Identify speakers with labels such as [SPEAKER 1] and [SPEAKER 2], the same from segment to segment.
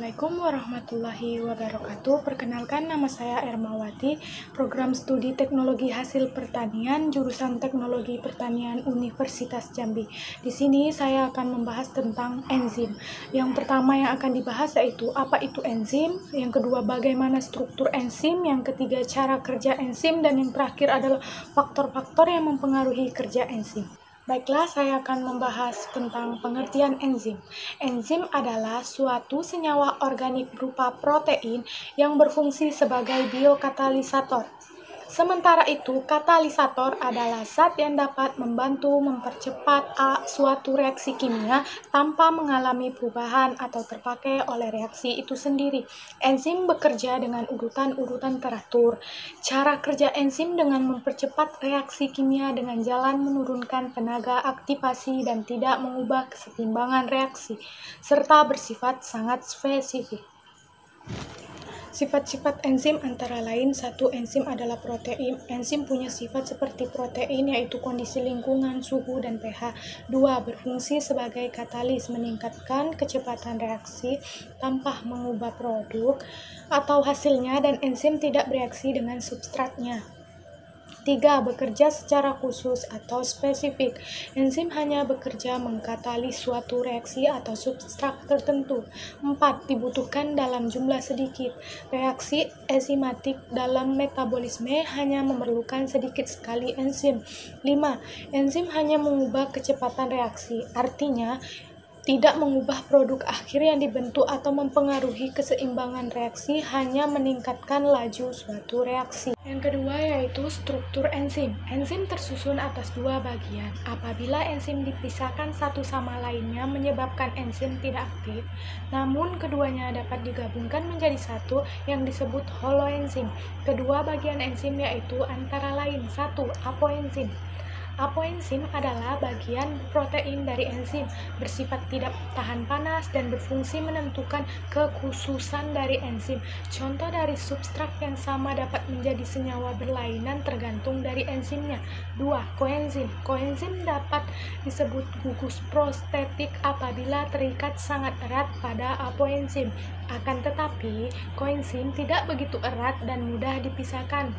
[SPEAKER 1] Assalamualaikum warahmatullahi wabarakatuh. Perkenalkan, nama saya Ermawati, program studi Teknologi Hasil Pertanian, jurusan Teknologi Pertanian Universitas Jambi. Di sini saya akan membahas tentang enzim. Yang pertama yang akan dibahas yaitu apa itu enzim, yang kedua bagaimana struktur enzim, yang ketiga cara kerja enzim, dan yang terakhir adalah faktor-faktor yang mempengaruhi kerja enzim. Baiklah, saya akan membahas tentang pengertian enzim. Enzim adalah suatu senyawa organik berupa protein yang berfungsi sebagai biokatalisator. Sementara itu, katalisator adalah zat yang dapat membantu mempercepat suatu reaksi kimia tanpa mengalami perubahan atau terpakai oleh reaksi itu sendiri. Enzim bekerja dengan urutan-urutan teratur. Cara kerja enzim dengan mempercepat reaksi kimia dengan jalan menurunkan tenaga aktivasi dan tidak mengubah kesetimbangan reaksi, serta bersifat sangat spesifik. Sifat-sifat enzim antara lain: 1. Enzim adalah protein. Enzim punya sifat seperti protein, yaitu kondisi lingkungan, suhu, dan pH. 2. Berfungsi sebagai katalis, meningkatkan kecepatan reaksi tanpa mengubah produk atau hasilnya, dan enzim tidak bereaksi dengan substratnya. 3. Bekerja secara khusus atau spesifik. Enzim hanya bekerja mengkatalis suatu reaksi atau substrat tertentu. 4. Dibutuhkan dalam jumlah sedikit. Reaksi enzimatik dalam metabolisme hanya memerlukan sedikit sekali enzim. 5. Enzim hanya mengubah kecepatan reaksi, artinya tidak mengubah produk akhir yang dibentuk atau mempengaruhi keseimbangan reaksi, hanya meningkatkan laju suatu reaksi. Yang kedua yaitu struktur enzim. Enzim tersusun atas dua bagian. Apabila enzim dipisahkan satu sama lainnya menyebabkan enzim tidak aktif, namun keduanya dapat digabungkan menjadi satu yang disebut holoenzim. Kedua bagian enzim yaitu antara lain: 1. Apoenzim. Apoenzim adalah bagian protein dari enzim, bersifat tidak tahan panas dan berfungsi menentukan kekhususan dari enzim. Contoh dari substrat yang sama dapat menjadi senyawa berlainan tergantung dari enzimnya. 2. Koenzim. Koenzim dapat disebut gugus prostetik apabila terikat sangat erat pada apoenzim. Akan tetapi, koenzim tidak begitu erat dan mudah dipisahkan.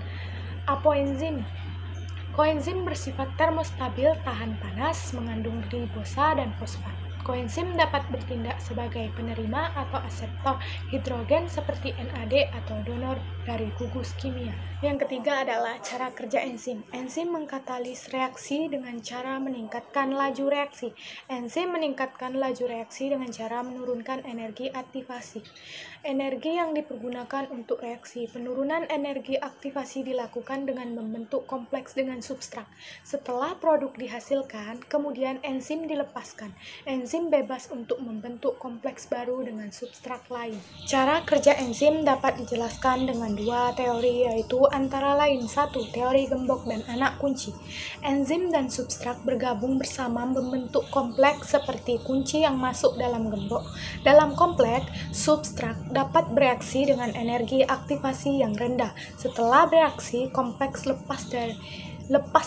[SPEAKER 1] Koenzim bersifat termostabil, tahan panas, mengandung ribosa dan fosfat. Koenzim dapat bertindak sebagai penerima atau aseptor hidrogen seperti NAD atau donor dari gugus kimia. Yang ketiga adalah cara kerja enzim. Enzim mengkatalis reaksi dengan cara meningkatkan laju reaksi. Enzim meningkatkan laju reaksi dengan cara menurunkan energi aktivasi. Energi yang dipergunakan untuk reaksi. Penurunan energi aktivasi dilakukan dengan membentuk kompleks dengan substrat. Setelah produk dihasilkan, kemudian enzim dilepaskan. Enzim bebas untuk membentuk kompleks baru dengan substrat lain. Cara kerja enzim dapat dijelaskan dengan dua teori, yaitu antara lain: 1. Teori gembok dan anak kunci. Enzim dan substrat bergabung bersama membentuk kompleks seperti kunci yang masuk dalam gembok. Dalam kompleks, substrat dapat bereaksi dengan energi aktivasi yang rendah. Setelah bereaksi, kompleks lepas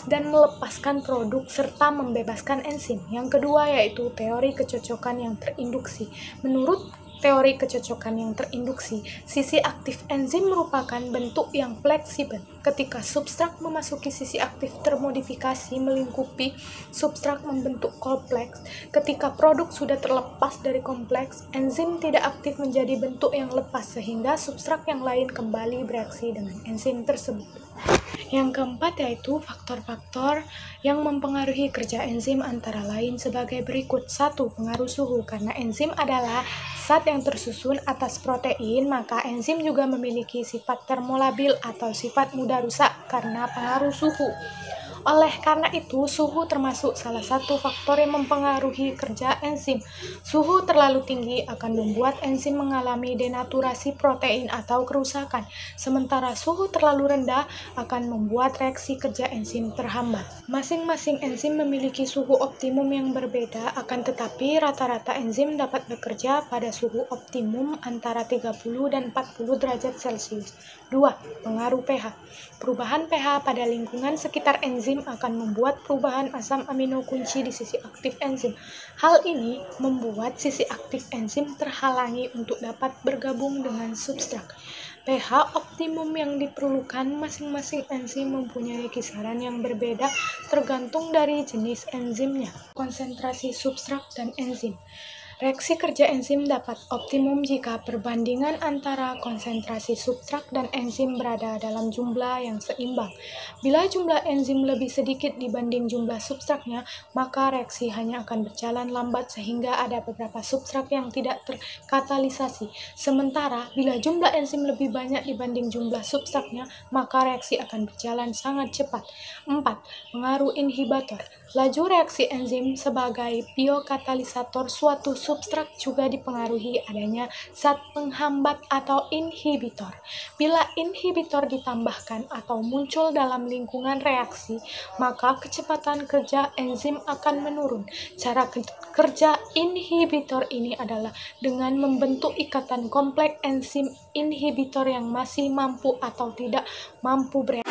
[SPEAKER 1] dan melepaskan produk serta membebaskan enzim. Yang kedua yaitu teori kecocokan yang terinduksi. Menurut teori kecocokan yang terinduksi, sisi aktif enzim merupakan bentuk yang fleksibel. Ketika substrat memasuki sisi aktif termodifikasi melingkupi substrat membentuk kompleks. Ketika produk sudah terlepas dari kompleks, enzim tidak aktif menjadi bentuk yang lepas sehingga substrat yang lain kembali bereaksi dengan enzim tersebut. Yang keempat yaitu faktor-faktor yang mempengaruhi kerja enzim antara lain sebagai berikut. 1. Pengaruh suhu. Karena enzim adalah zat yang tersusun atas protein, maka enzim juga memiliki sifat termolabil atau sifat mudah rusak karena pengaruh suhu. Oleh karena itu, suhu termasuk salah satu faktor yang mempengaruhi kerja enzim. Suhu terlalu tinggi akan membuat enzim mengalami denaturasi protein atau kerusakan, sementara suhu terlalu rendah akan membuat reaksi kerja enzim terhambat. Masing-masing enzim memiliki suhu optimum yang berbeda, akan tetapi rata-rata enzim dapat bekerja pada suhu optimum antara 30 dan 40 derajat Celcius. 2. Pengaruh pH. Perubahan pH pada lingkungan sekitar enzim enzim akan membuat perubahan asam amino kunci di sisi aktif enzim. Hal ini membuat sisi aktif enzim terhalangi untuk dapat bergabung dengan substrat. pH optimum yang diperlukan masing-masing enzim mempunyai kisaran yang berbeda tergantung dari jenis enzimnya, konsentrasi substrat dan enzim. Reaksi kerja enzim dapat optimum jika perbandingan antara konsentrasi substrat dan enzim berada dalam jumlah yang seimbang. Bila jumlah enzim lebih sedikit dibanding jumlah substratnya, maka reaksi hanya akan berjalan lambat sehingga ada beberapa substrat yang tidak terkatalisasi. Sementara, bila jumlah enzim lebih banyak dibanding jumlah substratnya, maka reaksi akan berjalan sangat cepat. 4. Pengaruh inhibitor. Laju reaksi enzim sebagai biokatalisator suatu substrat juga dipengaruhi adanya zat penghambat atau inhibitor. Bila inhibitor ditambahkan atau muncul dalam lingkungan reaksi, maka kecepatan kerja enzim akan menurun. Cara kerja inhibitor ini adalah dengan membentuk ikatan kompleks enzim inhibitor yang masih mampu atau tidak mampu bereaksi